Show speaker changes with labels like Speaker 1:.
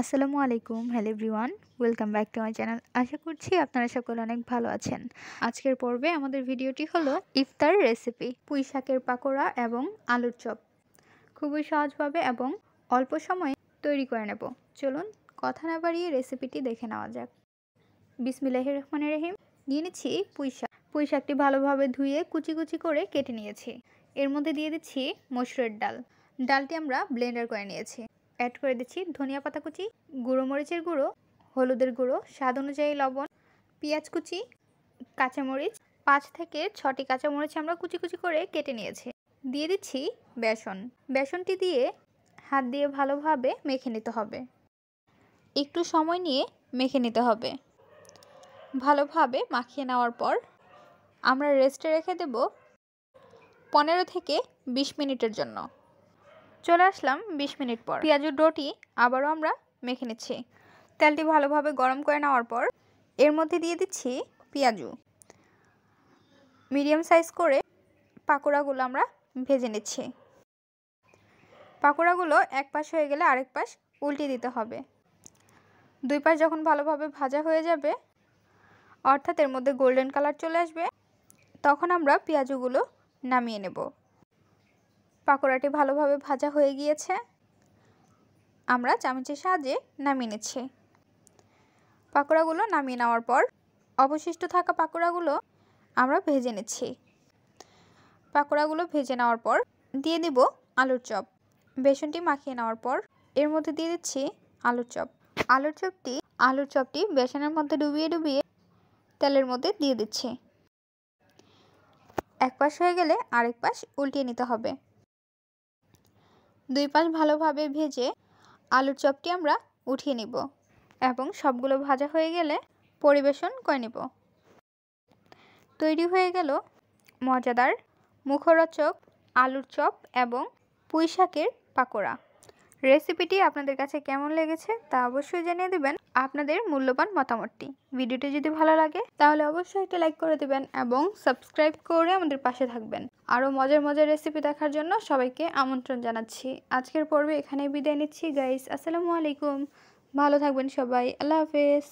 Speaker 1: আসসালামু আলাইকুম, hello everyone, welcome back to my channel. আশা করছি আপনারা সকলে অনেক ভালো আছেন। আজকের পর্বে আমাদের ভিডিওটি হলো ইফতার রেসিপি, পুঁই শাকের পাকোড়া এবং আলুর চপ। খুবই সহজভাবে এবং অল্প সময়ে তৈরি করে নেব। চলুন কথা না বাড়িয়ে রেসিপিটি দেখে নেওয়া যাক। বিসমিল্লাহির রহমানির রহিম। নিয়ে নিচ্ছি পুঁই শাক। পুঁই শাকটি ভালোভাবে ধুয়ে কুচি কুচি করে কেটে নিয়েছি। এর মধ্যে দিয়ে দিচ্ছি মসুরের ডাল। ডালটি আমরা ব্লেন্ডার করে নিয়েছি। অ্যাড করে দিচ্ছি ধনিয়া পাতা কুচি, গুঁড়ো মরিচের গুঁড়ো, হলুদের গুঁড়ো, স্বাদ অনুযায়ী লবণ, পেঁয়াজ কুচি, কাঁচামরিচ, 5 থেকে 6টি কাঁচামরিচ আমরা কুচি কুচি করে কেটে নিয়েছি। দিয়ে দিচ্ছি বেসন। বেসনটি দিয়ে হাত দিয়ে ভালোভাবে মেখে নিতে হবে। একটু সময় নিয়ে মেখে নিতে হবে। ভালোভাবে মাখিয়ে নেওয়ার পর আমরা রেস্টে রেখে দেব 15 থেকে 20 মিনিটের জন্য। চলে আসলাম 20 মিনিট পর। পেঁয়াজের ডোটি আবারও আমরা মেখে নিচ্ছি। তেলটি ভালোভাবে গরম করে নেওয়ার পর এর মধ্যে দিয়ে দিচ্ছি পেঁয়াজু। মিডিয়াম সাইজ করে পাকোড়াগুলো আমরা ভেজে নিচ্ছি। পাকোড়াগুলো এক পাশ হয়ে গেলে আরেক পাশ উল্টে দিতে হবে। দুই পাশ যখন ভালোভাবে ভাজা হয়ে যাবে, অর্থাৎ এর মধ্যে গোল্ডেন কালার চলে আসবে, তখন আমরা পেঁয়াজুগুলো নামিয়ে নেব। পাকোড়াটি ভালোভাবে ভাজা হয়ে গিয়েছে। আমরা চামচের সাহায্যে নামিয়ে নিচ্ছি। পাকোড়াগুলো নামিয়ে নেওয়ার পর অবশিষ্ট থাকা পাকোড়াগুলো আমরা ভেজে নিচ্ছি। পাকোড়াগুলো ভেজে নেওয়ার পর দিয়ে দিব আলুর চপ। বেসনটি মাখিয়ে নেওয়ার পর এর মধ্যে দিয়ে দিচ্ছি আলুর চপ। আলুর চপটি বেসনের মধ্যে ডুবিয়ে ডুবিয়ে তেলের মধ্যে দিয়ে দিচ্ছি। এক পাশ হয়ে গেলে আরেক পাশ উল্টিয়ে নিতে হবে। দুই পাশ ভালোভাবে ভেজে আলুর চপটি আমরা উঠিয়ে নিব এবং সবগুলো ভাজা হয়ে গেলে পরিবেশন করে নিব। তৈরি হয়ে গেল মজাদার, মুখরোচক আলুর চপ এবং পুঁই শাকের পাকোড়া। রেসিপিটি আপনাদের কাছে কেমন লেগেছে তা অবশ্যই জানিয়ে দেবেন আপনাদের মূল্যবান মতামতটি। ভিডিওটি যদি ভালো লাগে তাহলে অবশ্যই একটা লাইক করে দেবেন এবং সাবস্ক্রাইব করে আমাদের পাশে থাকবেন। আরও মজার মজার রেসিপি দেখার জন্য সবাইকে আমন্ত্রণ জানাচ্ছি। আজকের পর্বে এখানেই বিদায় নিচ্ছি গাইস। আসসালামু আলাইকুম, ভালো থাকবেন সবাই। আল্লাহ হাফেজ।